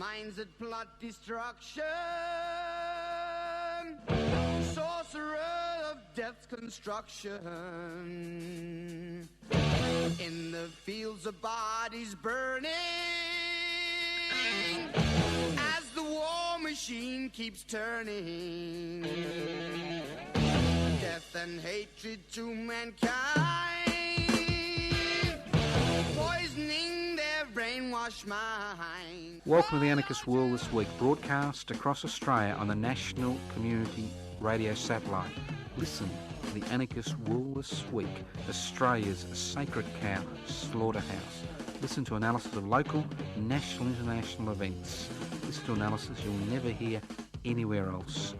minds that plot destruction, sorcerer of death's construction, in the fields of bodies burning, as the war machine keeps turning, death and hatred to mankind, poisoning their brainwashed mind. Welcome to the Anarchist World This Week, broadcast across Australia on the National Community Radio Satellite. Listen to the Anarchist World This Week, Australia's sacred cow slaughterhouse. Listen to analysis of local, national, international events. Listen to analysis you'll never hear anywhere else.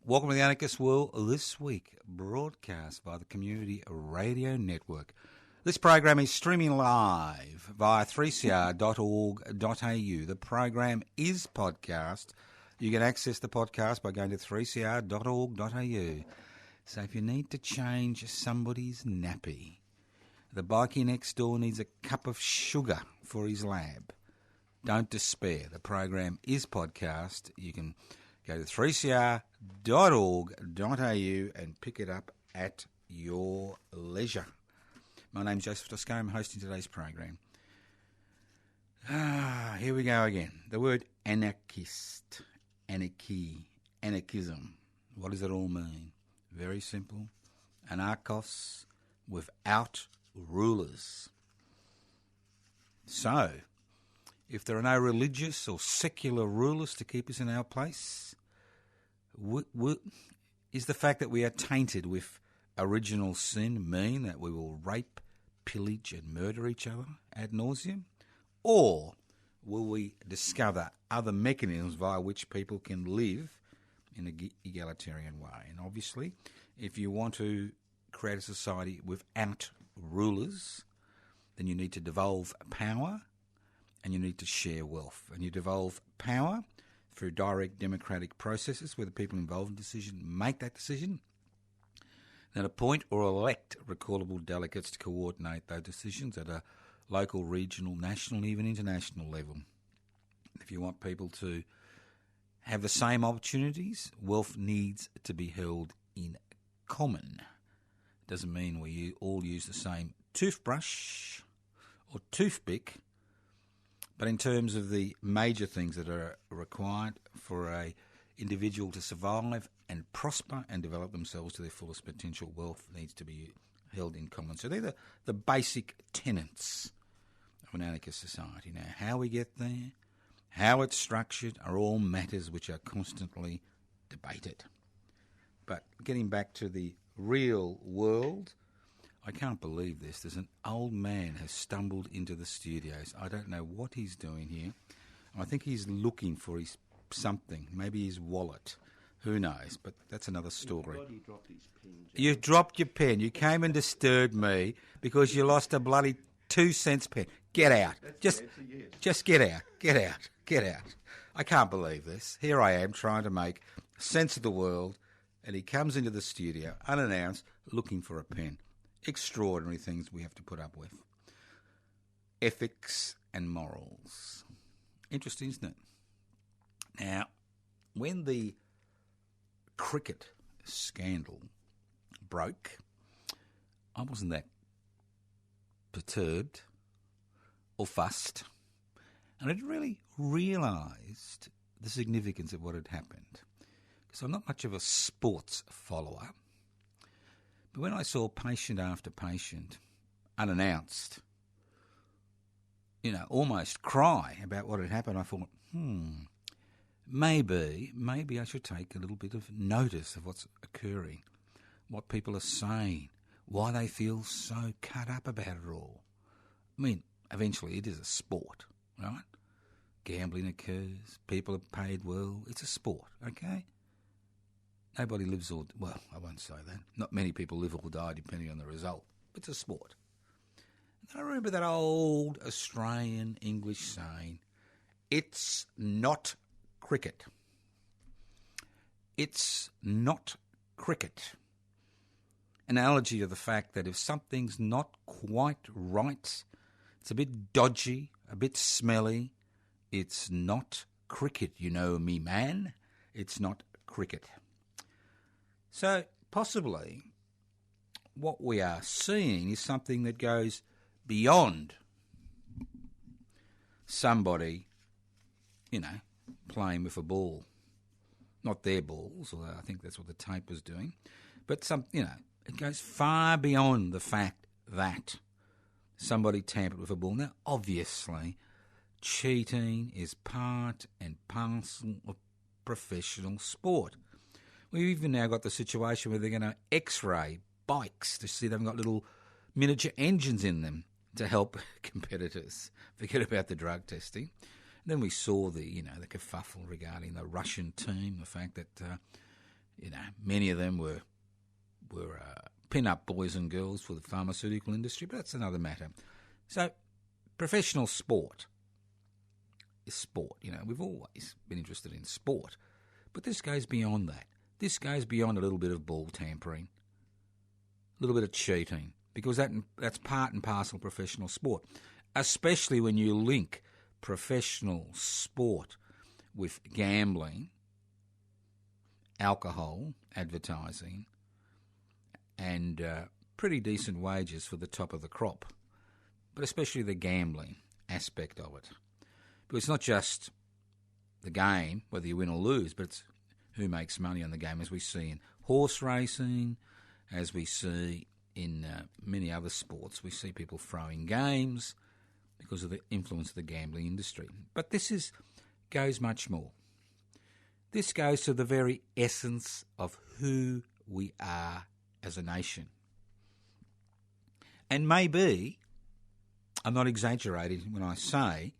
Welcome to the Anarchist World This Week, broadcast by the Community Radio Network. This program is streaming live via 3cr.org.au. The program is podcast. You can access the podcast by going to 3cr.org.au. So if you need to change somebody's nappy, the bikie next door needs a cup of sugar for his lab, don't despair. The program is podcast. You can go to 3cr.org.au and pick it up at your leisure. My name's Joseph Toscano. I'm hosting today's program. Here we go again. The word anarchist, anarchy, anarchism. What does it all mean? Very simple. Anarchos, without rulers. So, if there are no religious or secular rulers to keep us in our place, is the fact that we are tainted with original sin mean that we will rape, pillage and murder each other ad nauseum? Or will we discover other mechanisms via which people can live in an egalitarian way? And obviously, if you want to create a society without rulers, then you need to devolve power and you need to share wealth. And you devolve power through direct democratic processes where the people involved in decision make that decision, then appoint or elect recallable delegates to coordinate those decisions at a local, regional, national, even international level. If you want people to have the same opportunities, wealth needs to be held in common. Doesn't mean we all use the same toothbrush or toothpick, but in terms of the major things that are required for an individual to survive and prosper and develop themselves to their fullest potential, wealth needs to be held in common. So they're the basic tenets of an anarchist society. Now, how we get there, how it's structured, are all matters which are constantly debated. But getting back to the real world, I can't believe this. There's an old man has stumbled into the studios. I don't know what he's doing here. I think he's looking for his something, maybe his wallet. Who knows? But that's another story. He dropped his pen, You dropped your pen. You came and disturbed me because you lost a bloody 2-cent pen. Get out. Just get out. Get out. Get out. I can't believe this. Here I am trying to make sense of the world, and he comes into the studio unannounced looking for a pen. Extraordinary things we have to put up with. Ethics and morals. Interesting, isn't it? Now, when the cricket scandal broke, I wasn't that perturbed or fussed, and I didn't really realised the significance of what had happened, because I'm not much of a sports follower. But when I saw patient after patient, unannounced, almost cry about what had happened, I thought, maybe I should take a little bit of notice of what's occurring, what people are saying, why they feel so cut up about it all. I mean, eventually it is a sport, right? Gambling occurs, people are paid well, it's a sport, okay? Nobody lives or... Well, I won't say that. Not many people live or die depending on the result. It's a sport. And I remember that old Australian English saying, it's not cricket. It's not cricket. Analogy to the fact that if something's not quite right, it's a bit dodgy, a bit smelly, it's not cricket, you know me, man. It's not cricket. So possibly what we are seeing is something that goes beyond somebody, playing with a ball. Not their balls, although I think that's what the tape was doing. But it goes far beyond the fact that somebody tampered with a ball. Now, obviously, cheating is part and parcel of professional sport. We've even now got the situation where they're going to X-ray bikes to see they've got little miniature engines in them to help competitors. Forget about the drug testing. And then we saw the kerfuffle regarding the Russian team, the fact that many of them were pin-up boys and girls for the pharmaceutical industry, but that's another matter. So professional sport is sport. We've always been interested in sport, but this goes beyond that. This goes beyond a little bit of ball tampering, a little bit of cheating, because that's part and parcel of professional sport, especially when you link professional sport with gambling, alcohol, advertising, and pretty decent wages for the top of the crop, but especially the gambling aspect of it. But it's not just the game, whether you win or lose, but it's who makes money on the game, as we see in horse racing, as we see in many other sports. We see people throwing games because of the influence of the gambling industry. But this goes much more. This goes to the very essence of who we are as a nation. And maybe, I'm not exaggerating when I say,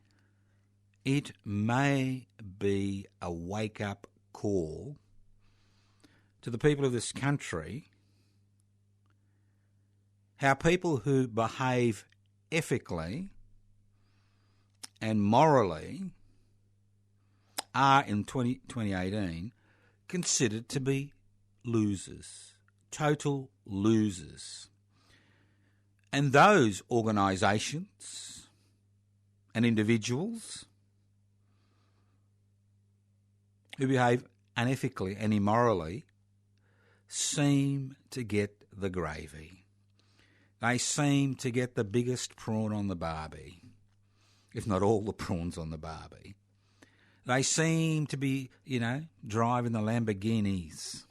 it may be a wake-up call to the people of this country, how people who behave ethically and morally are in 2018 considered to be losers, total losers. And those organisations and individuals who behave unethically and immorally seem to get the gravy. They seem to get the biggest prawn on the barbie, if not all the prawns on the barbie. They seem to be, driving the Lamborghinis.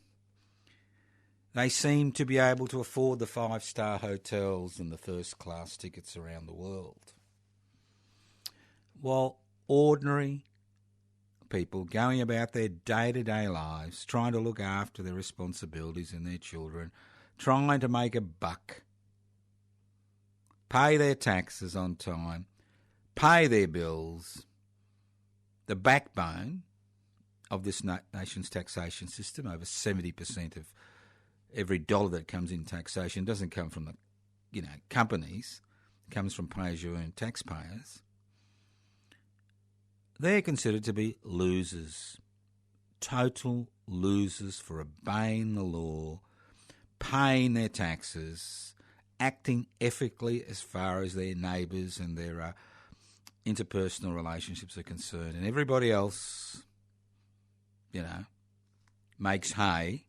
They seem to be able to afford the 5-star hotels and the first-class tickets around the world. While ordinary people going about their day-to-day lives, trying to look after their responsibilities and their children, trying to make a buck, pay their taxes on time, pay their bills, the backbone of this nation's taxation system, over 70% of every dollar that comes in taxation doesn't come from the companies, it comes from pay-as-you-earn taxpayers. They're considered to be losers, total losers for obeying the law, paying their taxes, acting ethically as far as their neighbours and their interpersonal relationships are concerned. And everybody else, makes hay,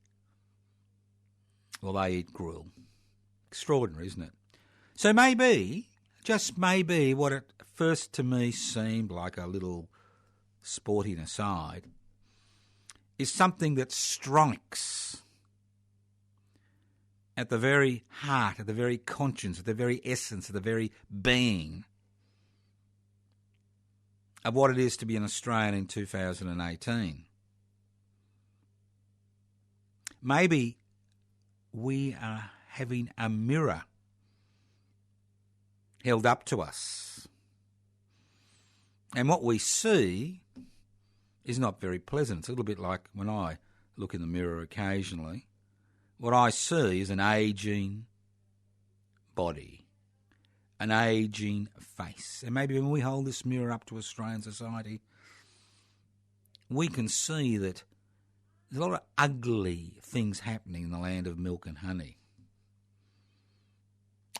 well, they eat gruel. Extraordinary, isn't it? So maybe, just maybe, what at first to me seemed like a little sporting aside is something that strikes at the very heart, at the very conscience, at the very essence, at the very being of what it is to be an Australian in 2018. Maybe we are having a mirror held up to us. And what we see is not very pleasant. It's a little bit like when I look in the mirror occasionally. What I see is an ageing body, an ageing face. And maybe when we hold this mirror up to Australian society, we can see that there's a lot of ugly things happening in the land of milk and honey.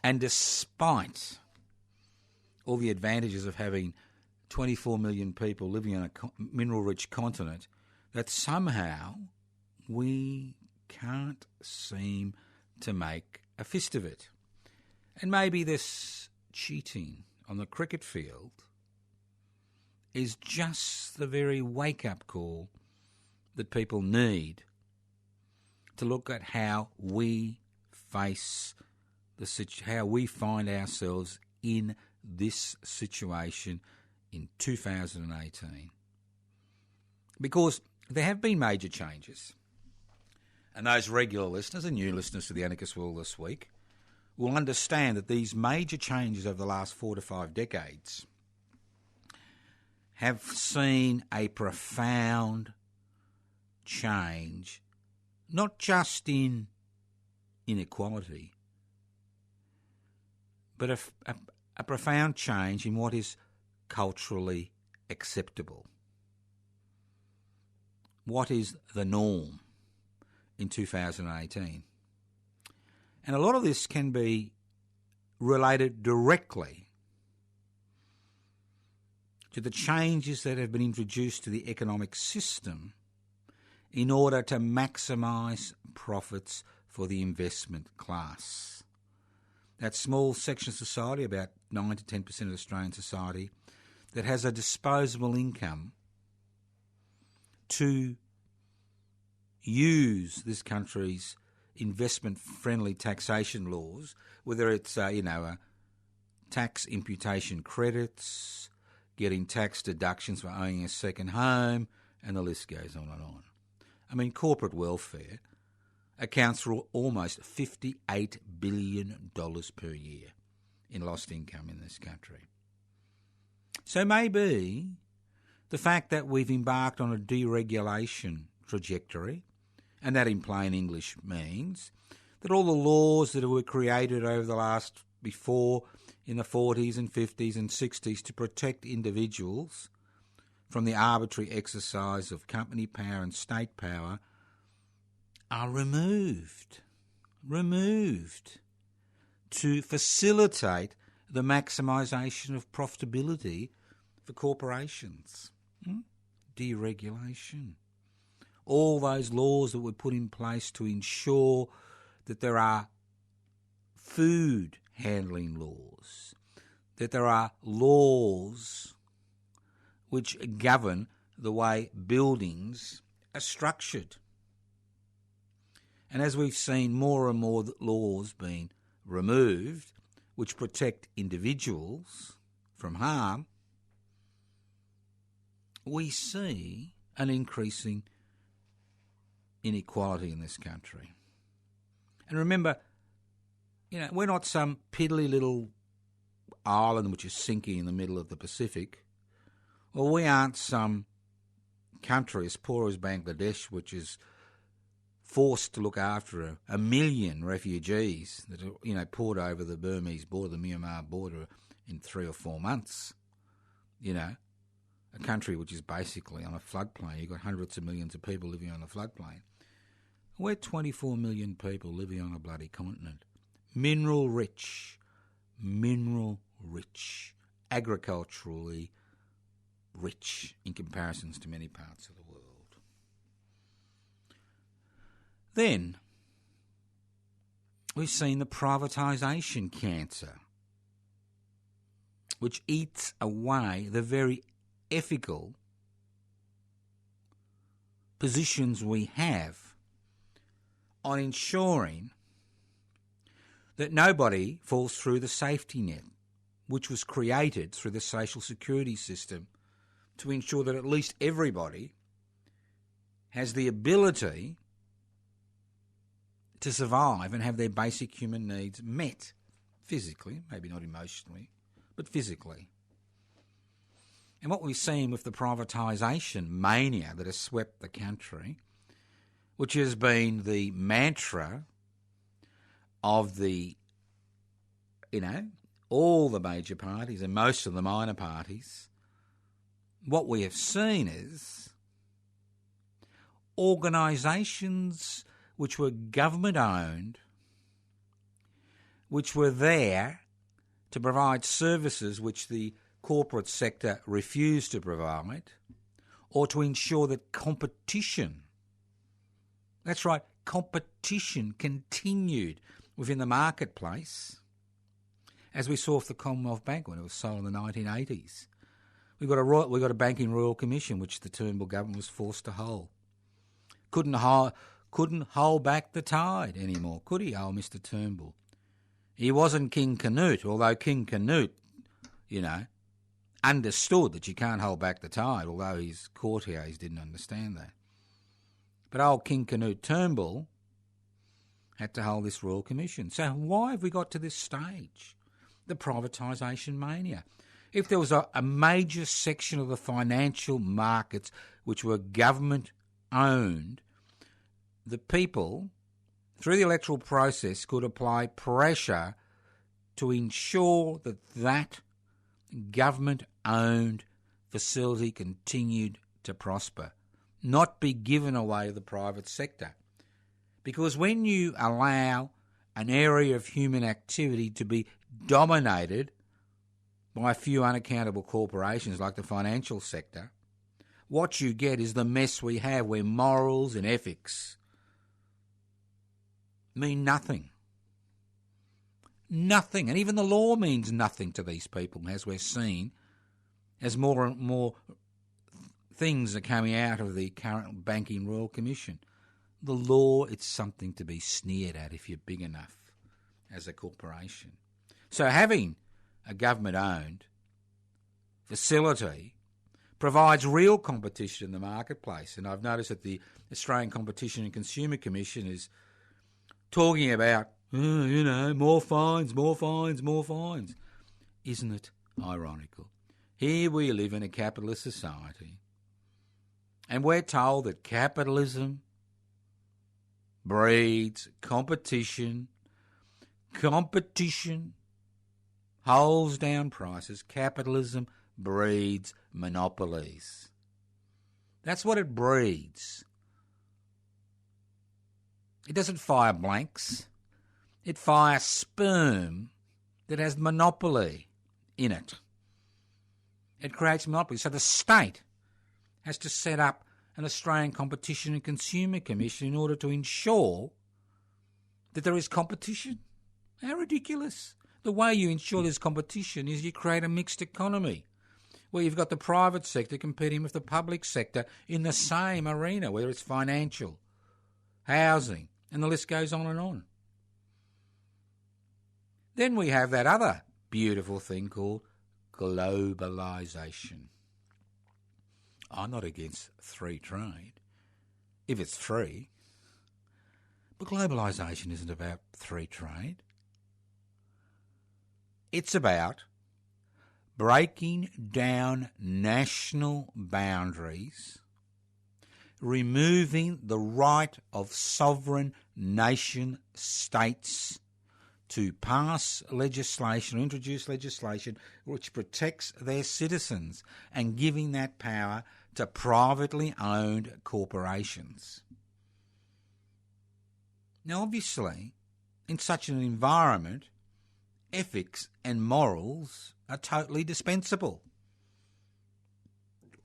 And despite all the advantages of having 24 million people living on a mineral-rich continent, that somehow we can't seem to make a fist of it. And maybe this cheating on the cricket field is just the very wake-up call that people need to look at how we face how we find ourselves in this situation in 2018. Because there have been major changes. And those regular listeners and new listeners to the Anarchist World this week will understand that these major changes over the last 4 to 5 decades have seen a profound change, not just in inequality, but a profound change in what is culturally acceptable. What is the norm in 2018? And a lot of this can be related directly to the changes that have been introduced to the economic system in order to maximise profits for the investment class. That small section of society, about 9 to 10% of Australian society, that has a disposable income to use this country's investment-friendly taxation laws, whether it's tax imputation credits, getting tax deductions for owning a second home, and the list goes on and on. I mean, corporate welfare accounts for almost $58 billion per year in lost income in this country. So maybe the fact that we've embarked on a deregulation trajectory, and that in plain English means that all the laws that were created over the last, before, in the 40s and 50s and 60s to protect individuals from the arbitrary exercise of company power and state power are removed to facilitate the maximisation of profitability for corporations. Deregulation. All those laws that were put in place to ensure that there are food handling laws, that there are laws which govern the way buildings are structured. And as we've seen more and more laws being removed which protect individuals from harm, we see an increasing inequality in this country. And remember, we're not some piddly little island which is sinking in the middle of the Pacific. Well, we aren't some country as poor as Bangladesh, which is forced to look after a million refugees that are, poured over the Burmese border, the Myanmar border, in 3 or 4 months. A country which is basically on a floodplain. You've got hundreds of millions of people living on a floodplain. We're 24 million people living on a bloody continent. Mineral rich, agriculturally rich in comparisons to many parts of the world. Then we've seen the privatisation cancer, which eats away the very ethical positions we have on ensuring that nobody falls through the safety net, which was created through the social security system to ensure that at least everybody has the ability to survive and have their basic human needs met physically, maybe not emotionally, but physically. And what we've seen with the privatisation mania that has swept the country, which has been the mantra of all the major parties and most of the minor parties, what we have seen is organisations which were government-owned, which were there to provide services which the corporate sector refused to provide, or to ensure that competition, that's right, competition continued within the marketplace, as we saw with the Commonwealth Bank when it was sold in the 1980s. We got a banking royal commission which the Turnbull government was forced to hold. Couldn't hold back the tide anymore, could he, old Mr. Turnbull? He wasn't King Canute, although King Canute, understood that you can't hold back the tide, although his courtiers didn't understand that. But old King Canute Turnbull had to hold this Royal Commission. So why have we got to this stage? The privatisation mania. If there was a major section of the financial markets which were government-owned, the people, through the electoral process, could apply pressure to ensure that that government-owned facility continued to prosper, not be given away to the private sector. Because when you allow an area of human activity to be dominated by a few unaccountable corporations like the financial sector, what you get is the mess we have where morals and ethics mean nothing. Nothing. And even the law means nothing to these people, as we're seeing, as more and more things are coming out of the current Banking Royal Commission. The law, it's something to be sneered at if you're big enough as a corporation. So having a government-owned facility provides real competition in the marketplace. And I've noticed that the Australian Competition and Consumer Commission is talking about, more fines, more fines, more fines. Isn't it ironical? Here we live in a capitalist society, and we're told that capitalism breeds competition. Competition holds down prices. Capitalism breeds monopolies. That's what it breeds. It doesn't fire blanks. It fires sperm that has monopoly in it. It creates monopoly. So the state has to set up an Australian Competition and Consumer Commission in order to ensure that there is competition. How ridiculous. The way you ensure there's competition is you create a mixed economy where you've got the private sector competing with the public sector in the same arena, whether it's financial, housing, and the list goes on and on. Then we have that other beautiful thing called globalisation. I'm not against free trade, if it's free. But globalisation isn't about free trade. It's about breaking down national boundaries, removing the right of sovereign nation states to pass legislation, introduce legislation which protects their citizens, and giving that power to privately owned corporations. Now, obviously, in such an environment, ethics and morals are totally dispensable.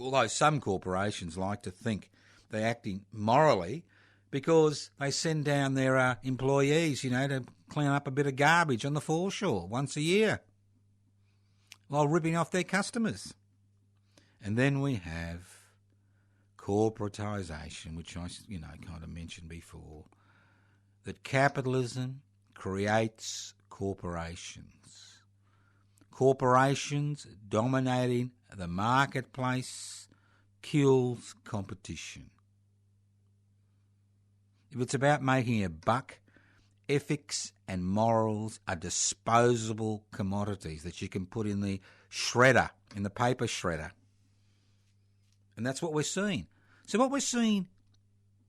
Although some corporations like to think they're acting morally because they send down their employees, to clean up a bit of garbage on the foreshore once a year while ripping off their customers. And then we have corporatisation, which I, kind of mentioned before, that capitalism creates corporations. Corporations dominating the marketplace kills competition. If it's about making a buck, ethics and morals are disposable commodities that you can put in the shredder, in the paper shredder. And that's what we're seeing. So what we're seeing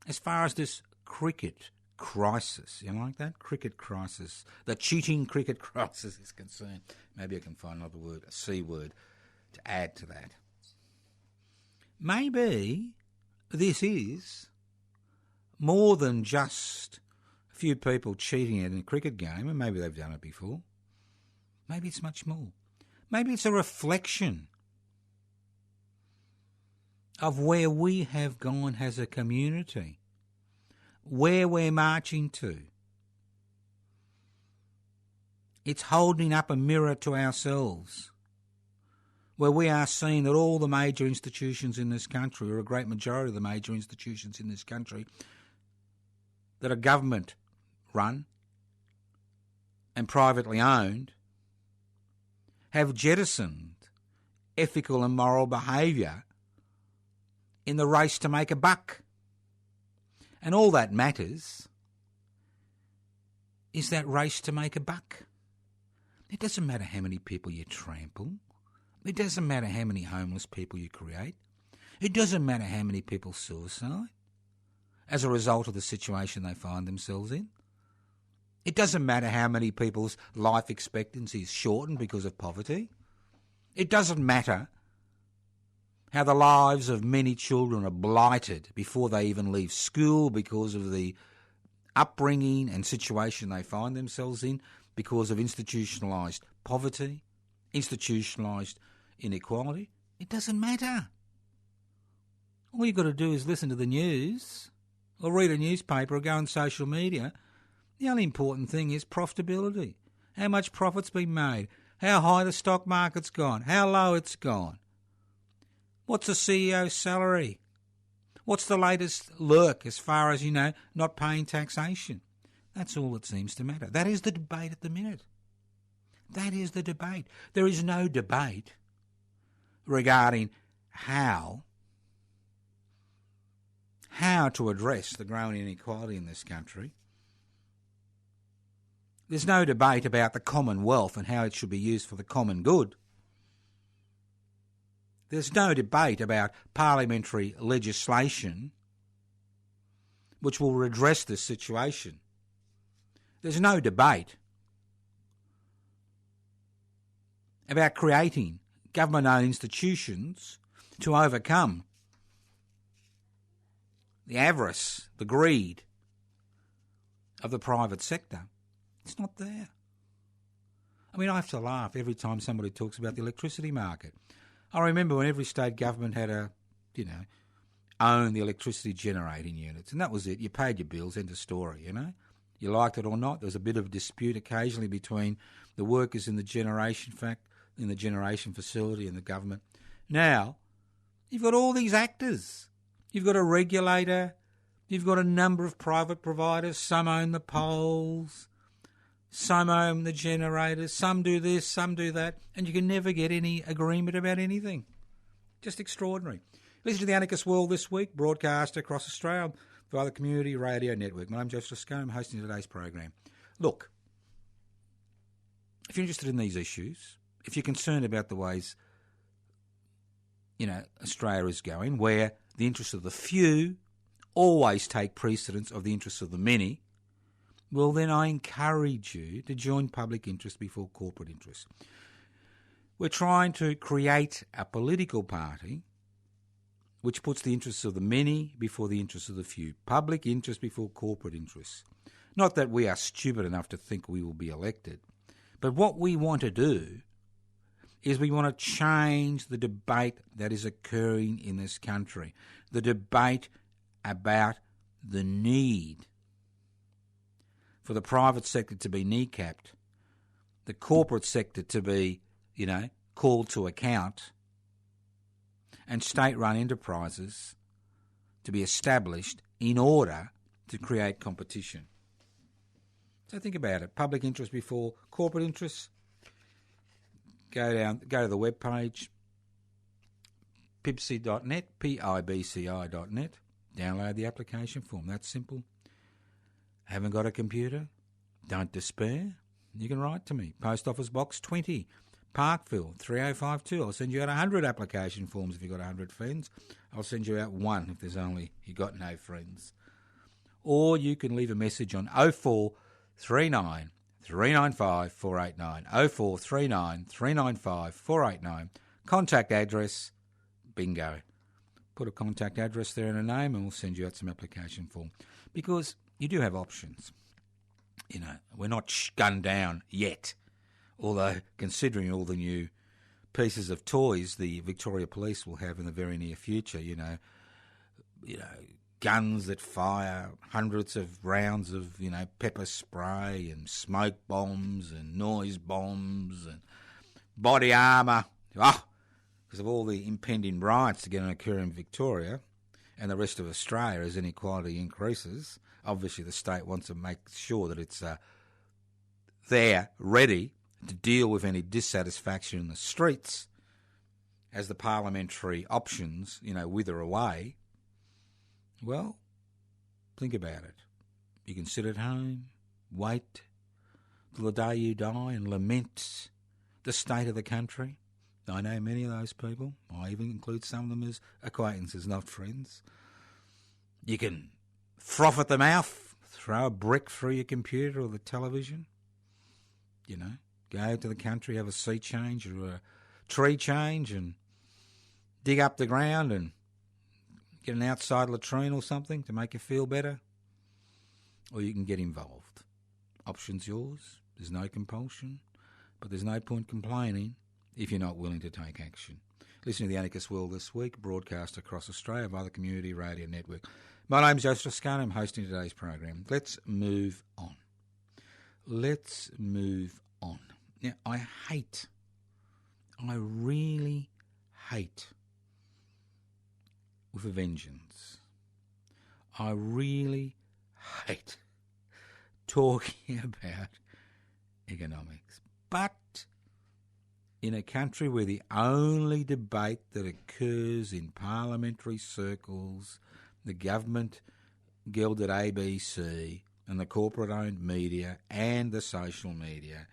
as far as this cricket crisis, you like that? Cricket crisis. The cheating cricket crisis is concerned. Maybe I can find another word, a C word, to add to that. Maybe this is more than just a few people cheating in a cricket game, and maybe they've done it before. Maybe it's much more. Maybe it's a reflection of where we have gone as a community, where we're marching to. It's holding up a mirror to ourselves, where we are seeing that all the major institutions in this country, or a great majority of the major institutions in this country, that are government run and privately owned, have jettisoned ethical and moral behaviour in the race to make a buck. And all that matters is that race to make a buck. It doesn't matter how many people you trample. It doesn't matter how many homeless people you create. It doesn't matter how many people suicide as a result of the situation they find themselves in. It doesn't matter how many people's life expectancy is shortened because of poverty. It doesn't matter how the lives of many children are blighted before they even leave school because of the upbringing and situation they find themselves in, because of institutionalised poverty, institutionalised inequality. It doesn't matter. All you've got to do is listen to the news or read a newspaper or go on social media. The only important thing is profitability. How much profit's been made, how high the stock market's gone, how low it's gone. What's the CEO's salary? What's the latest lurk as far as, not paying taxation? That's all that seems to matter. That is the debate at the minute. That is the debate. There is no debate regarding how to address the growing inequality in this country. There's no debate about the commonwealth and how it should be used for the common good. There's no debate about parliamentary legislation which will redress this situation. There's no debate about creating government-owned institutions to overcome the avarice, the greed of the private sector. It's not there. I have to laugh every time somebody talks about the electricity market. I remember when every state government had owned the electricity generating units, and that was it. You paid your bills, end of story, You liked it or not. There was a bit of dispute occasionally between the workers in the generation facility and the government. Now, you've got all these actors. You've got a regulator. You've got a number of private providers. Some own the poles. Some own the generators. Some do this, some do that. And you can never get any agreement about anything. Just extraordinary. Listen to the Anarchist World this week, broadcast across Australia via the Community Radio Network. My name's Joseph Scone. I'm hosting today's program. Look, if you're interested in these issues, if you're concerned about the ways, Australia is going, where the interests of the few always take precedence of the interests of the many, well, then I encourage you to join public interest before corporate interest. We're trying to create a political party which puts the interests of the many before the interests of the few. Public interest before corporate interests. Not that we are stupid enough to think we will be elected, but what we want to do is we want to change the debate that is occurring in this country. The debate about the need for the private sector to be kneecapped, the corporate sector to be, called to account, and state-run enterprises to be established in order to create competition. So think about it. Public interest before corporate interests. Go to the webpage, pibci.net, pibci.net. Download the application form. That's simple. Haven't got a computer? Don't despair. You can write to me. Post Office Box 20, Parkville 3052. I'll send you out 100 application forms if you've got 100 friends. I'll send you out one if you got no friends. Or you can leave a message on 0439 395 489. 0439 395 489. Contact address, bingo. put a contact address there and a name, and we'll send you out some application form. Because you do have options. You know, we're not gunned down yet. Although, considering all the new pieces of toys the Victoria Police will have in the very near future, you know, guns that fire hundreds of rounds of, pepper spray and smoke bombs and noise bombs and body armour. Because of all the impending riots that are going to occur in Victoria and the rest of Australia as inequality increases, obviously the state wants to make sure that it's there, ready to deal with any dissatisfaction in the streets as the parliamentary options, wither away. Well, think about it. You can sit at home, wait till the day you die and lament the state of the country. I know many of those people. I even include some of them as acquaintances, not friends. You can froth at the mouth, throw a brick through your computer or the television. Go to the country, have a sea change or a tree change and dig up the ground and get an outside latrine or something to make you feel better. Or you can get involved. Option's yours. There's no compulsion. But there's no point complaining if you're not willing to take action. Listen to the Anarchist World this week, broadcast across Australia by the Community Radio Network. My name's Joseph Scone. I'm hosting today's program. Let's move on. Now, I really hate with a vengeance. I really hate talking about economics. But in a country where the only debate that occurs in parliamentary circles, the government gilded ABC and the corporate-owned media and the social media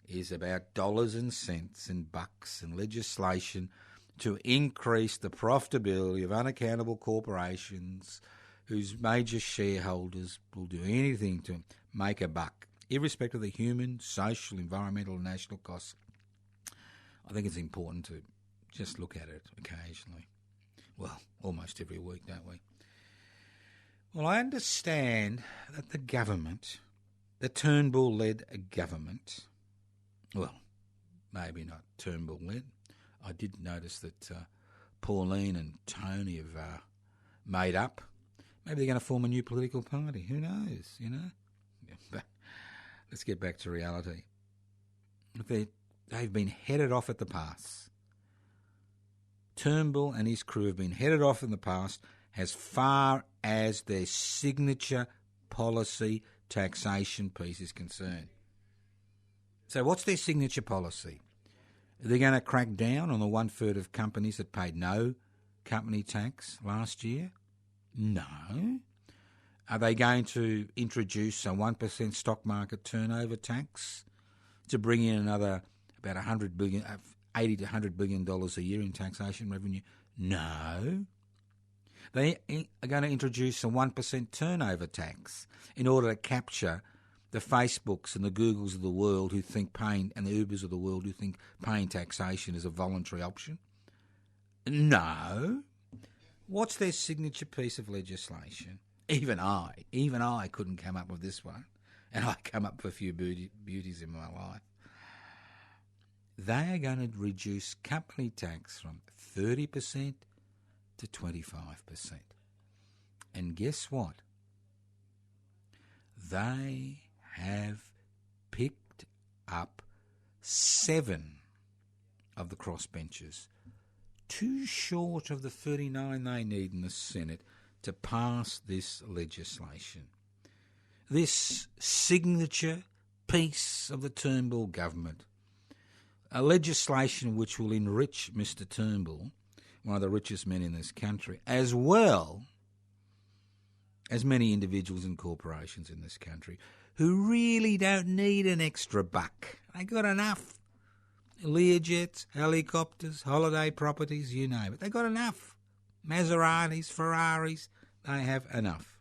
is about dollars and cents and bucks and legislation to increase the profitability of unaccountable corporations whose major shareholders will do anything to make a buck, irrespective of the human, social, environmental and national costs. I think it's important to just look at it occasionally. Well, almost every week, don't we? Well, I understand that the government, the Turnbull-led government, well, maybe not Turnbull-led. I did notice that Pauline and Tony have made up. Maybe they're going to form a new political party. Who knows, But let's get back to reality. They've been headed off at the pass. Turnbull and his crew have been headed off in the past as far as their signature policy taxation piece is concerned. So what's their signature policy? Are they going to crack down on the 1/3 of companies that paid no company tax last year? No. Are they going to introduce a 1% stock market turnover tax to bring in another about $80 to $100 billion a year in taxation revenue? No. They are going to introduce a 1% turnover tax in order to capture the Facebooks and the Googles of the world who think paying, and the Ubers of the world who think paying taxation is a voluntary option? No. What's their signature piece of legislation? Even I couldn't come up with this one, and I come up with a few beauties in my life. They are going to reduce company tax from 30% to 25%. And guess what? They have picked up 7 of the crossbenchers, too short of the 39 they need in the Senate to pass this legislation. This signature piece of the Turnbull government, a legislation which will enrich Mr. Turnbull, one of the richest men in this country, as well as many individuals and corporations in this country who really don't need an extra buck. They got enough. Learjets, helicopters, holiday properties, you name it. They got enough. Maseratis, Ferraris, they have enough.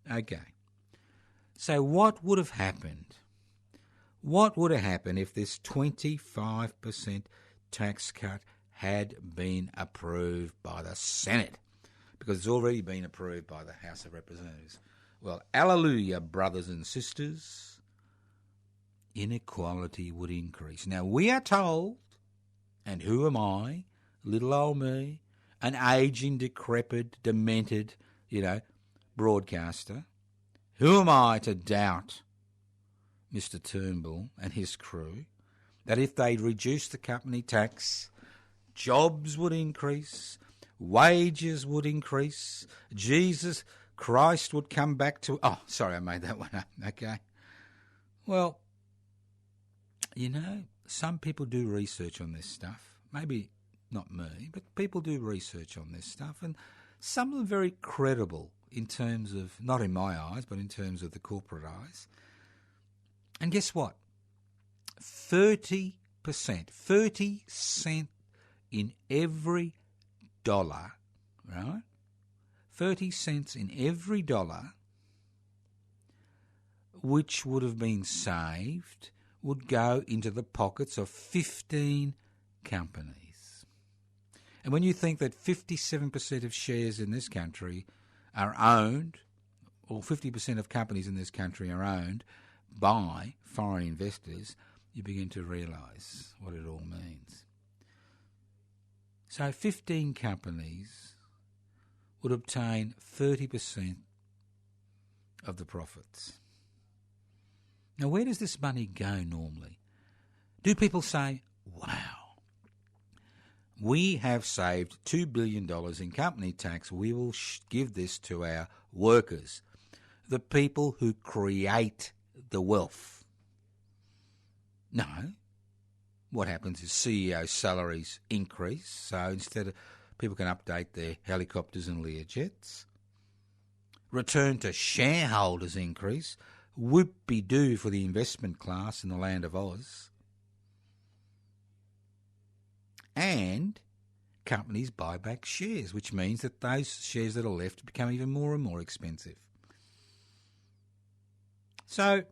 Okay. So what would have happened? What would have happened if this 25% tax cut had been approved by the Senate, because it's already been approved by the House of Representatives. Well, hallelujah, brothers and sisters, inequality would increase. Now, we are told, and who am I, little old me, an aging, decrepit, demented, broadcaster, who am I to doubt Mr. Turnbull and his crew, that if they'd reduce the company tax, jobs would increase, wages would increase, Jesus Christ would come back to... Oh, sorry, I made that one up, okay. Well, some people do research on this stuff. Maybe not me, but people do research on this stuff, and some of them very credible in terms of, not in my eyes, but in terms of the corporate eyes. And guess what? 30%, 30 cents in every dollar, right? 30 cents in every dollar which would have been saved would go into the pockets of 15 companies. And when you think that 57% of shares in this country are owned, or 50% of companies in this country are owned by foreign investors, you begin to realise what it all means. So 15 companies would obtain 30% of the profits. Now, where does this money go normally? Do people say, wow, we have saved $2 billion in company tax, we will give this to our workers, the people who create the wealth? No. What happens is CEO salaries increase, so instead of people can update their helicopters and Learjets. Return to shareholders increase, whoop-de-doo for the investment class in the land of Oz. And companies buy back shares, which means that those shares that are left become even more and more expensive. So,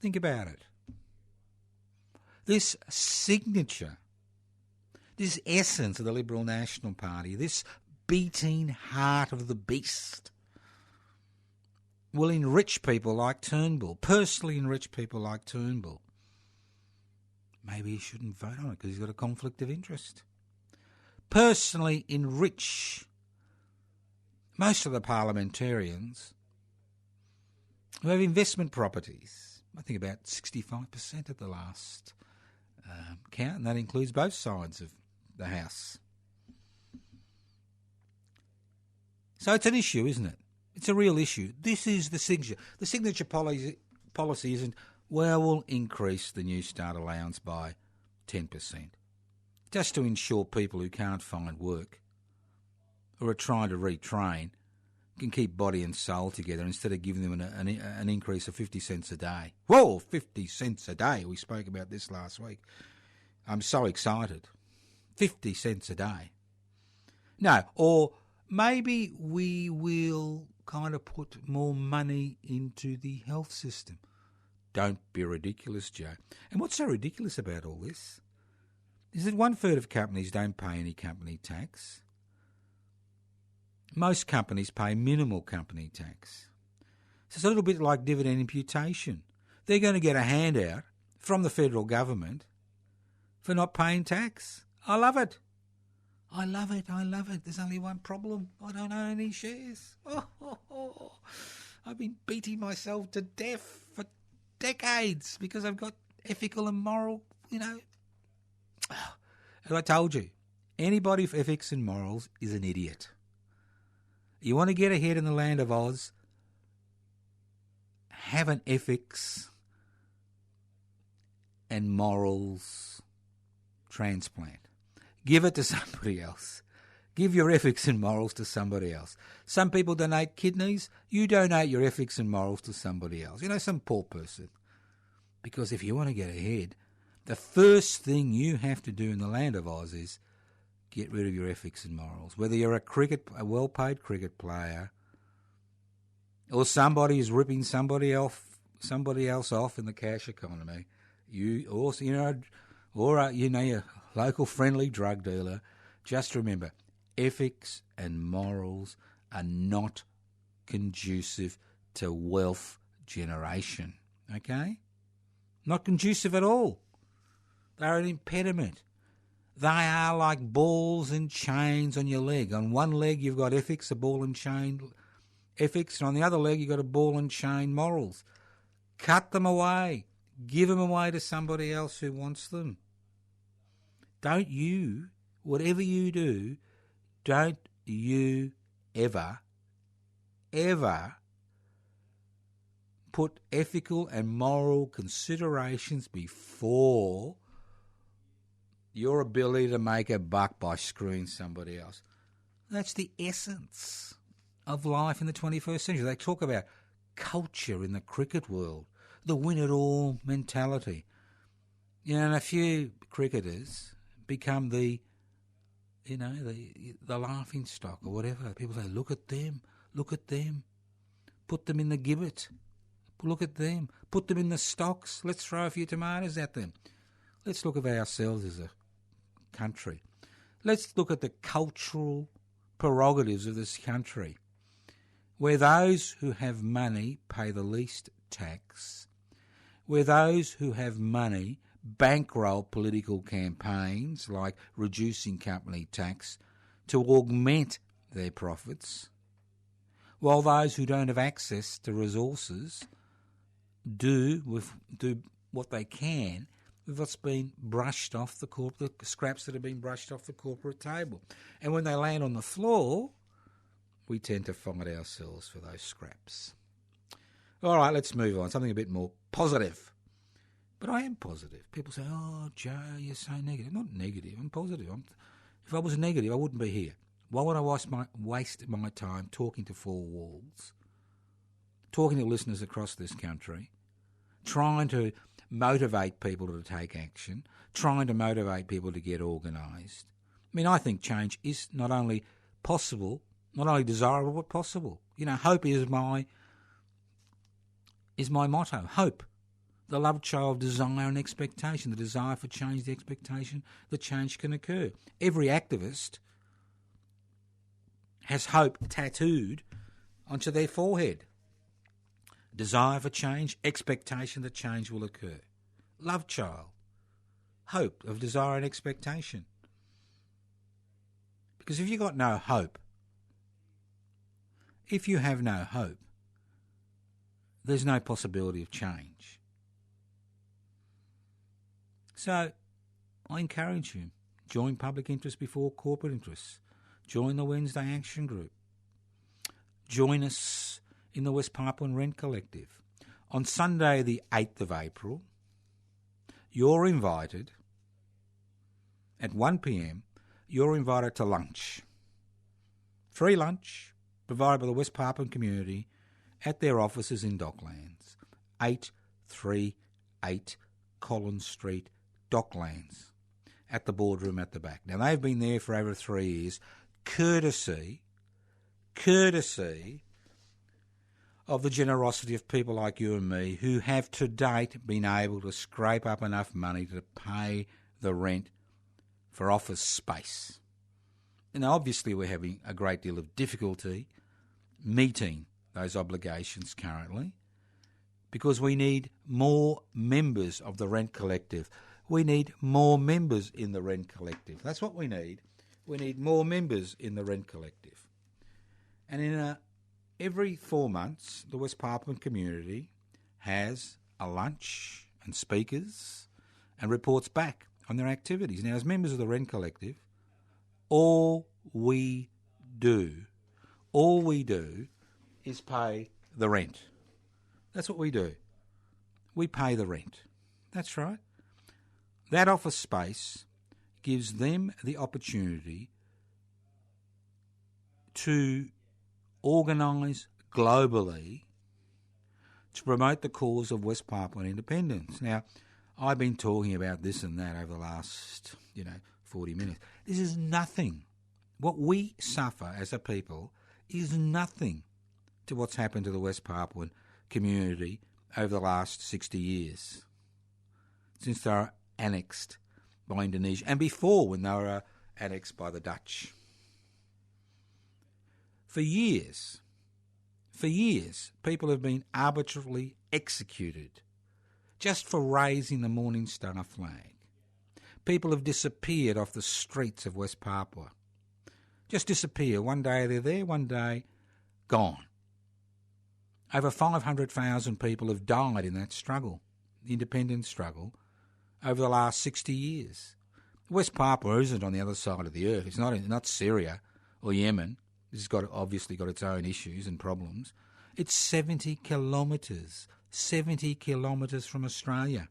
think about it. This signature, this essence of the Liberal National Party, this beating heart of the beast, will enrich people like Turnbull, personally enrich people like Turnbull. Maybe he shouldn't vote on it because he's got a conflict of interest. Personally enrich most of the parliamentarians who have investment properties. I think about 65% at the last count, and that includes both sides of the House. So it's an issue, isn't it? It's a real issue. This is the signature. The signature policy isn't, well, we'll increase the New Start allowance by 10%, just to ensure people who can't find work or are trying to retrain can keep body and soul together instead of giving them an increase of 50 cents a day. Whoa, 50 cents a day. We spoke about this last week. I'm so excited. 50 cents a day. No, or maybe we will kind of put more money into the health system. Don't be ridiculous, Joe. And what's so ridiculous about all this is that 1/3 of companies don't pay any company tax. Most companies pay minimal company tax. So it's a little bit like dividend imputation. They're going to get a handout from the federal government for not paying tax. I love it. I love it. I love it. There's only one problem. I don't own any shares. I've been beating myself to death for decades because I've got ethical and moral, As I told you, anybody with ethics and morals is an idiot. You want to get ahead in the land of Oz, have an ethics and morals transplant. Give it to somebody else. Give your ethics and morals to somebody else. Some people donate kidneys. You donate your ethics and morals to somebody else. Some poor person. Because if you want to get ahead, the first thing you have to do in the land of Oz is get rid of your ethics and morals. Whether you're a well-paid cricket player or somebody who's ripping somebody else off in the cash economy, you also, or, your local friendly drug dealer, just remember, ethics and morals are not conducive to wealth generation, okay? Not conducive at all. They're an impediment. They are like balls and chains on your leg. On one leg you've got ethics, a ball and chain ethics, and on the other leg you've got a ball and chain morals. Cut them away. Give them away to somebody else who wants them. Don't you, whatever you do, don't you ever put ethical and moral considerations before your ability to make a buck by screwing somebody else. That's the essence of life in the 21st century. They talk about culture in the cricket world, the win-it-all mentality. And a few cricketers become the laughing stock or whatever. People say, look at them, put them in the gibbet, look at them, put them in the stocks, let's throw a few tomatoes at them. Let's look at ourselves as a country. Let's look at the cultural prerogatives of this country, where those who have money pay the least tax, where those who have money bankroll political campaigns like reducing company tax to augment their profits, while those who don't have access to resources do what they can with what's been brushed off the scraps that have been brushed off the corporate table. And when they land on the floor, we tend to fight ourselves for those scraps. All right, let's move on. Something a bit more positive. But I am positive. People say, oh, Joe, you're so negative. I'm not negative. I'm positive. If I was negative, I wouldn't be here. Why would I waste my time talking to four walls, talking to listeners across this country, trying to motivate people to take action, trying to motivate people to get organised? I mean, I think change is not only possible, not only desirable, but possible. Hope is my motto. Hope. The love child, desire and expectation. The desire for change, the expectation that change can occur. Every activist has hope tattooed onto their forehead. Desire for change, expectation that change will occur. Love child. Hope of desire and expectation. Because if you've got no hope, if you have no hope, there's no possibility of change. So I encourage you, join public interest before corporate interests. Join the Wednesday Action Group. Join us in the West Papuan Rent Collective. On Sunday the 8th of April, you're invited, at 1 p.m, you're invited to lunch. Free lunch provided by the West Papuan community at their offices in Docklands, 838 Collins Street, Docklands, at the boardroom at the back. Now, they've been there for over 3 years, courtesy of the generosity of people like you and me who have to date been able to scrape up enough money to pay the rent for office space. And obviously we're having a great deal of difficulty meeting those obligations currently because we need more members of the Rent Collective. We need more members in the Rent Collective. That's what we need. We need more members in the Rent Collective. And every 4 months, the West Papuan community has a lunch and speakers and reports back on their activities. Now, as members of the Rent Collective, all we do is pay the rent. That's what we do. We pay the rent. That's right. That office space gives them the opportunity to organise globally to promote the cause of West Papuan independence. Now, I've been talking about this and that over the last, 40 minutes. This is nothing. What we suffer as a people is nothing to what's happened to the West Papuan community over the last 60 years, since they were annexed by Indonesia, and before when they were annexed by the Dutch. For years, people have been arbitrarily executed just for raising the Morning Star flag. People have disappeared off the streets of West Papua. Just disappear. One day they're there, one day gone. Over 500,000 people have died in that struggle, the independence struggle, over the last 60 years. West Papua isn't on the other side of the earth. It's not Syria or Yemen. It's obviously got its own issues and problems. It's 70 kilometres from Australia.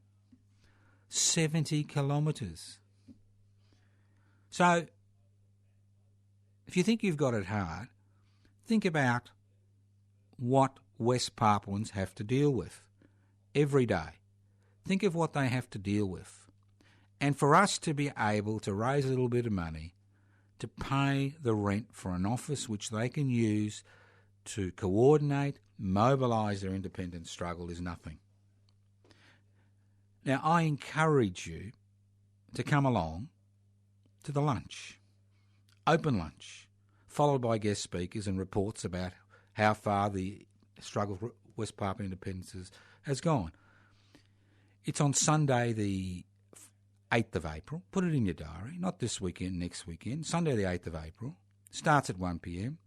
70 kilometres. So, if you think you've got it hard, think about what West Papuans have to deal with every day. Think of what they have to deal with. And for us to be able to raise a little bit of money to pay the rent for an office which they can use to coordinate, mobilise their independence struggle is nothing. Now, I encourage you to come along to the lunch, open lunch, followed by guest speakers and reports about how far the struggle for West Papua independence has gone. It's on Sunday the 8th of April. Put it in your diary, not this weekend, next weekend. Sunday the 8th of April. Starts at 1 p.m.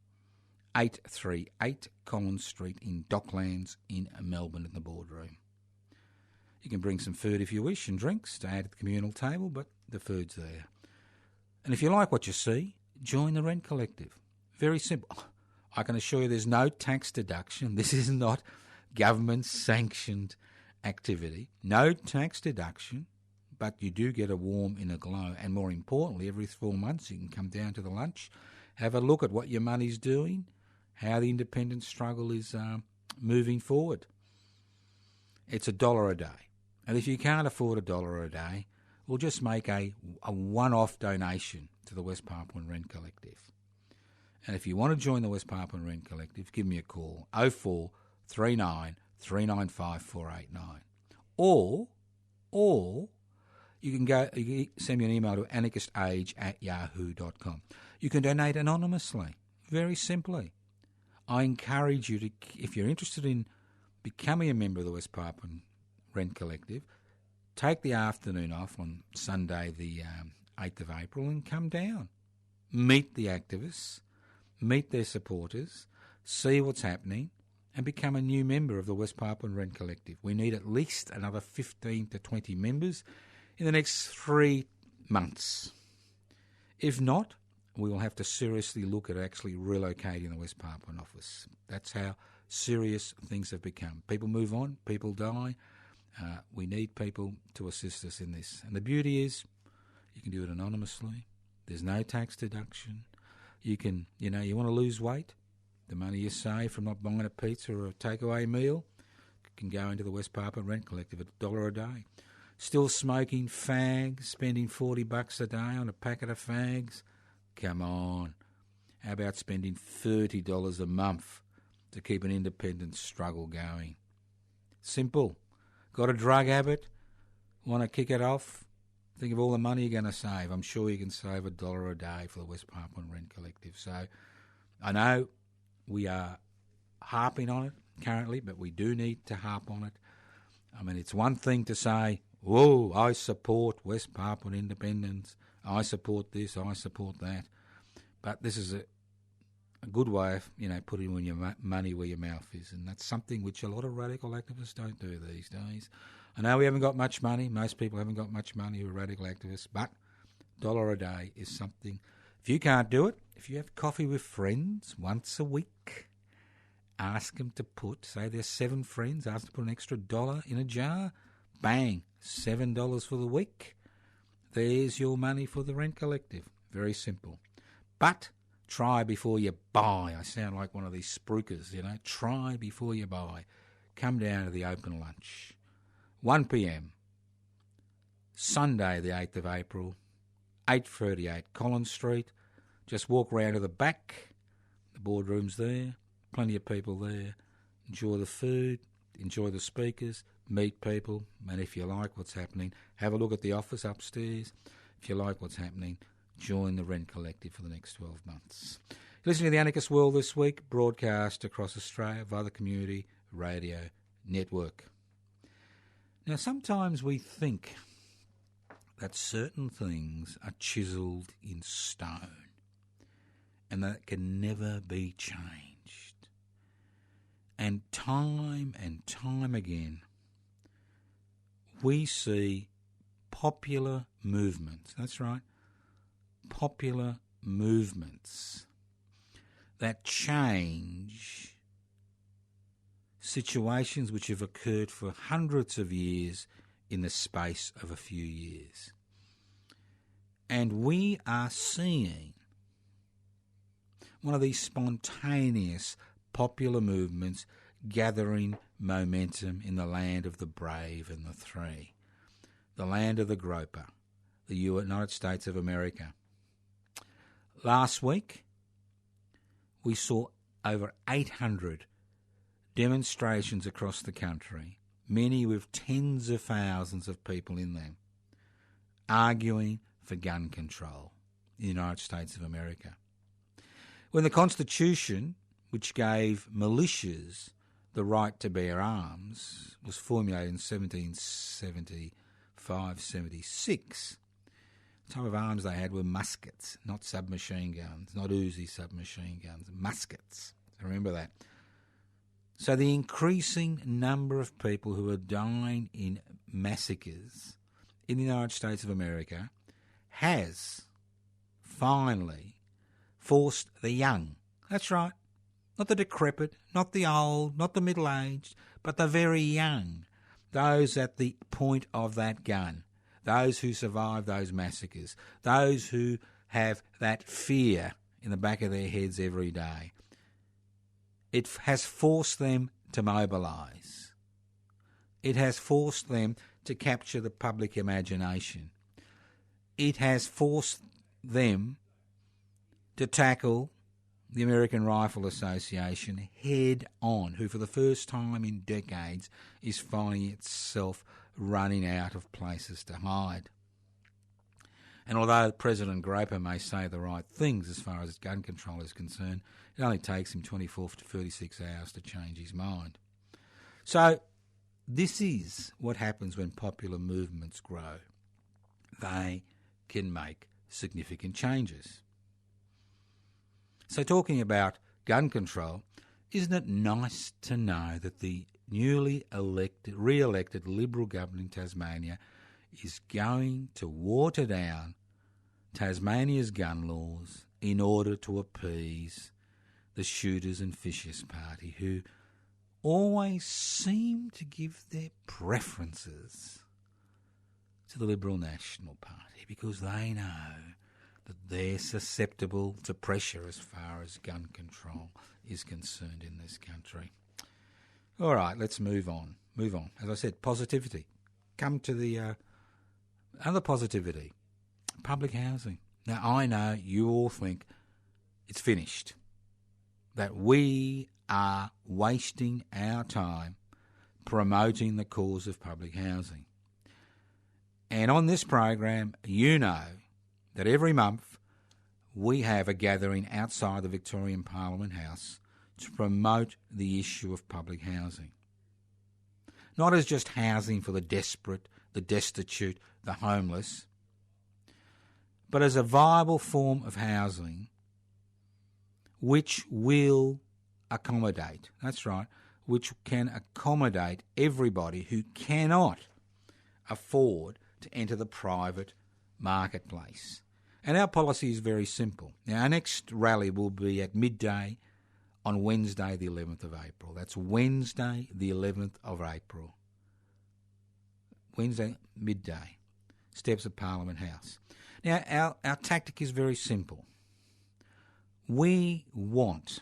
838 Collins Street in Docklands in Melbourne in the boardroom. You can bring some food if you wish and drinks to add to the communal table, but the food's there. And if you like what you see, join the Rent Collective. Very simple. I can assure you there's no tax deduction. This is not government-sanctioned activity. No tax deduction, but you do get a warm inner glow. And more importantly, every 4 months you can come down to the lunch, have a look at what your money's doing, how the independence struggle is moving forward. It's $1 a day. And if you can't afford $1 a day, we'll just make a one-off donation to the West Papuan Rent Collective. And if you want to join the West Papuan Rent Collective, give me a call, 0439 395 489. Or you can send me an email to anarchistage@yahoo.com. You can donate anonymously, very simply. I encourage you to, if you're interested in becoming a member of the West Papuan Rent Collective, take the afternoon off on Sunday the 8th of April and come down. Meet the activists, meet their supporters, see what's happening, and become a new member of the West Papuan Rent Collective. We need at least another 15 to 20 members in the next 3 months. If not, we will have to seriously look at actually relocating the West Papuan office. That's how serious things have become. People move on, people die. We need people to assist us in this. And the beauty is you can do it anonymously. There's no tax deduction. You can, you want to lose weight. The money you save from not buying a pizza or a takeaway meal can go into the West Papuan Rent Collective at $1 a day. Still smoking fags, spending $40 a day on a packet of fags? Come on. How about spending $30 a month to keep an independence struggle going? Simple. Got a drug habit? Want to kick it off? Think of all the money you're going to save. I'm sure you can save $1 a day for the West Papuan Rent Collective. So I know we are harping on it currently, but we do need to harp on it. I mean, it's one thing to say, whoa, I support West Papuan independence. I support this, I support that. But this is a good way of, putting your money where your mouth is. And that's something which a lot of radical activists don't do these days. I know we haven't got much money. Most people haven't got much money who are radical activists. But $1 a day is something. If you can't do it, if you have coffee with friends once a week, ask them to say there's 7 friends, ask them to put an extra $1 in a jar. Bang, $7 for the week. There's your money for the Rent Collective. Very simple. But try before you buy. I sound like one of these spruikers, Try before you buy. Come down to the open lunch. 1 p.m. Sunday the 8th of April, 838 Collins Street. Just walk round to the back. The boardroom's there. Plenty of people there. Enjoy the food. Enjoy the speakers. Meet people. And if you like what's happening, have a look at the office upstairs. If you like what's happening, join the Rent Collective for the next 12 months. Listening to the Anarchist World this week, broadcast across Australia via the Community Radio Network. Now, sometimes we think that certain things are chiselled in stone and that can never be changed. And time again, we see popular movements, that's right, popular movements that change situations which have occurred for hundreds of years in the space of a few years. And we are seeing one of these spontaneous popular movements gathering momentum in the land of the brave and the free, the land of the groper, the United States of America. Last week, we saw over 800 demonstrations across the country, many with tens of thousands of people in them, arguing for gun control in the United States of America. When the Constitution, which gave militias the right to bear arms, was formulated in 1775-76, the type of arms they had were muskets, not submachine guns, not Uzi submachine guns, muskets. So remember that. So the increasing number of people who are dying in massacres in the United States of America has finally forced the young, that's right, not the decrepit, not the old, not the middle-aged, but the very young, those at the point of that gun, those who survive those massacres, those who have that fear in the back of their heads every day. It has forced them to mobilise. It has forced them to capture the public imagination. It has forced them to tackle the American Rifle Association head on, who for the first time in decades is finding itself running out of places to hide. And although President Groper may say the right things as far as gun control is concerned, it only takes him 24 to 36 hours to change his mind. So this is what happens when popular movements grow. They can make significant changes. So talking about gun control, isn't it nice to know that the newly re-elected Liberal government in Tasmania is going to water down Tasmania's gun laws in order to appease the Shooters and Fishers Party, who always seem to give their preferences to the Liberal National Party because they know that they're susceptible to pressure as far as gun control is concerned in this country. All right, let's move on. As I said, positivity. Come to the other positivity, public housing. Now, I know you all think it's finished, that we are wasting our time promoting the cause of public housing. And on this program, you know that every month we have a gathering outside the Victorian Parliament House to promote the issue of public housing. Not as just housing for the desperate, the destitute, the homeless, but as a viable form of housing which will accommodate, that's right, which can accommodate everybody who cannot afford to enter the private marketplace. And our policy is very simple. Now, our next rally will be at midday on Wednesday, the 11th of April. That's Wednesday, the 11th of April. Wednesday, midday, steps of Parliament House. Now, our tactic is very simple. We want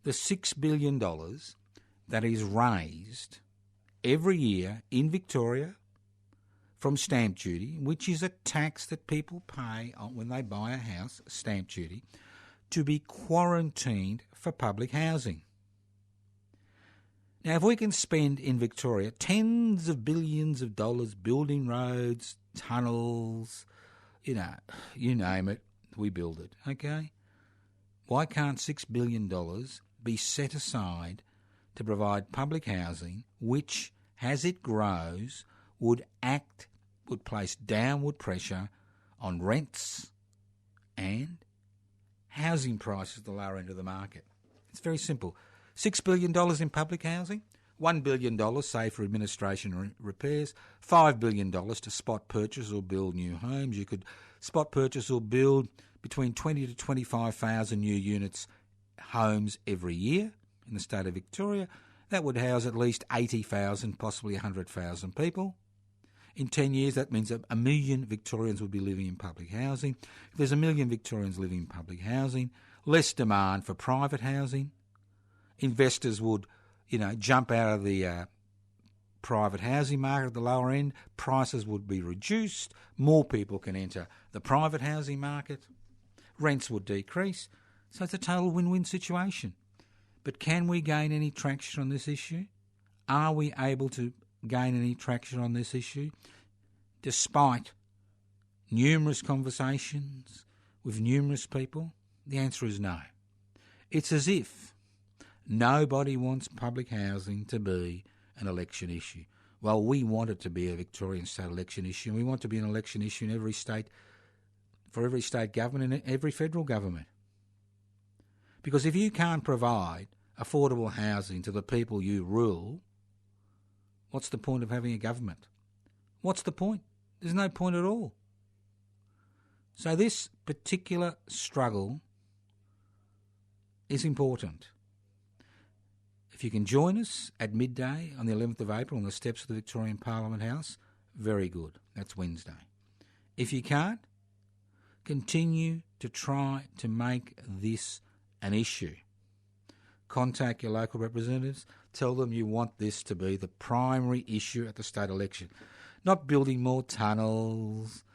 the $6 billion that is raised every year in Victoria from stamp duty, which is a tax that people pay when they buy a house, stamp duty, to be quarantined for public housing. Now, if we can spend in Victoria tens of billions of dollars building roads, tunnels, you name it, we build it, okay? Why can't $6 billion be set aside to provide public housing which, as it grows, would place downward pressure on rents and housing prices at the lower end of the market? It's very simple. $6 billion in public housing, $1 billion, say, for administration and repairs, $5 billion to spot purchase or build new homes. You could spot purchase or build between 20 to 25,000 new units, homes every year in the state of Victoria. That would house at least 80,000, possibly 100,000 people. In 10 years, that means that 1 million Victorians would be living in public housing. If there's 1 million Victorians living in public housing, less demand for private housing. Investors would, jump out of the private housing market at the lower end. Prices would be reduced. More people can enter the private housing market. Rents would decrease. So it's a total win-win situation. But can we gain any traction on this issue? Are we able to gain any traction on this issue? Despite numerous conversations with numerous people, the answer is no. It's as if nobody wants public housing to be an election issue. Well, we want it to be a Victorian state election issue, and we want to be an election issue in every state, for every state government and every federal government. Because if you can't provide affordable housing to the people you rule, what's the point of having a government? What's the point? There's no point at all. So this particular struggle is important. If you can join us at midday on the 11th of April on the steps of the Victorian Parliament House, very good. That's Wednesday. If you can't, continue to try to make this an issue. Contact your local representatives. Tell them you want this to be the primary issue at the state election. Not building more tunnels,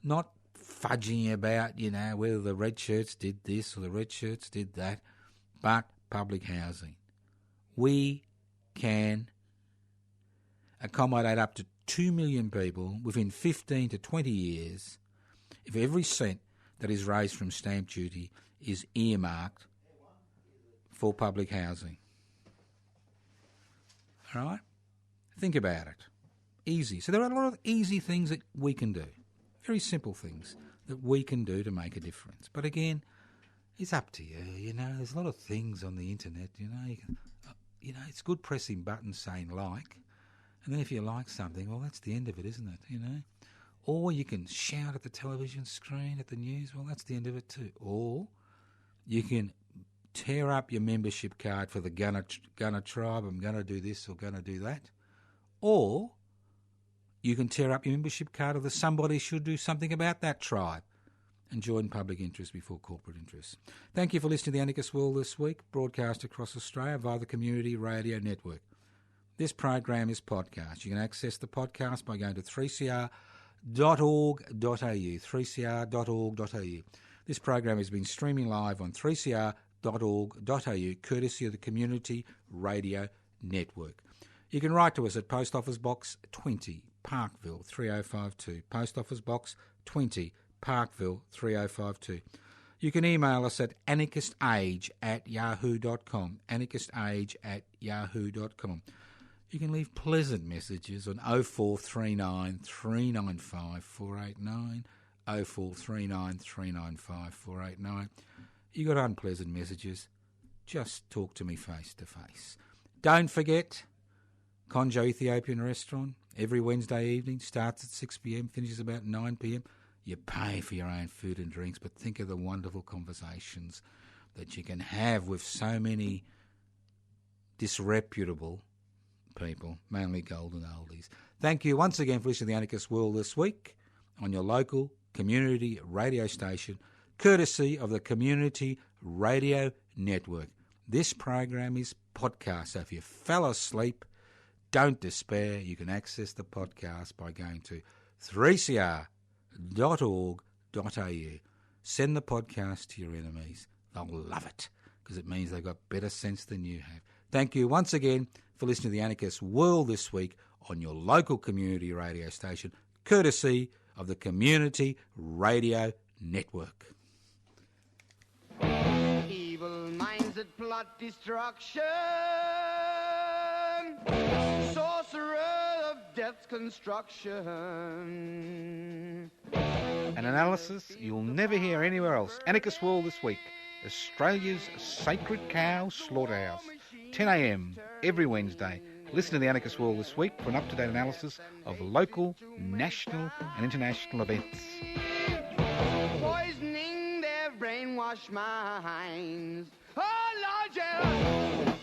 not fudging about, whether the red shirts did this or the red shirts did that, but public housing. We can accommodate up to 2 million people within 15 to 20 years if every cent that is raised from stamp duty is earmarked for public housing. All right? Think about it. Easy. So there are a lot of easy things that we can do. Very simple things that we can do to make a difference. But again, it's up to you, There's a lot of things on the internet, it's good pressing buttons saying like, and then if you like something, well, that's the end of it, isn't it, Or you can shout at the television screen, at the news, well, that's the end of it too. Or you can tear up your membership card for the Gunner tribe, I'm going to do this or going to do that. Or you can tear up your membership card of the somebody should do something about that tribe and join public interest before corporate interest. Thank you for listening to The Anarchist World this week, broadcast across Australia via the Community Radio Network. This program is podcast. You can access the podcast by going to 3cr.org.au, 3cr.org.au. This program has been streaming live on 3cr.org.au, courtesy of the Community Radio Network. You can write to us at Post Office Box 20, Parkville 3052, Post Office Box 20, Parkville 3052. You can email us at anarchistage@yahoo.com, anarchistage@yahoo.com. You can leave pleasant messages on 0439 395 489, 0439 395 489. You got unpleasant messages, just talk to me face to face. Don't forget, Conjo Ethiopian Restaurant, every Wednesday evening, starts at 6 p.m, finishes about 9 p.m. You pay for your own food and drinks, but think of the wonderful conversations that you can have with so many disreputable people, mainly golden oldies. Thank you once again for listening to The Anarchist World this week on your local community radio station, courtesy of the Community Radio Network. This program is podcast, so if you fell asleep, don't despair. You can access the podcast by going to 3cr.org.au. Send the podcast to your enemies. They'll love it because it means they've got better sense than you have. Thank you once again for listening to The Anarchist World this week on your local community radio station, courtesy of the Community Radio Network. Evil minds that plot destruction, sorcerer of death's construction. An analysis you'll never hear anywhere else. Anarchist World this week. Australia's sacred cow slaughterhouse. 10 a.m. every Wednesday. Listen to the Anarchist World this week for an up-to-date analysis of local, national and international events. Poisoning their brainwashed minds. Oh, Lord, yeah.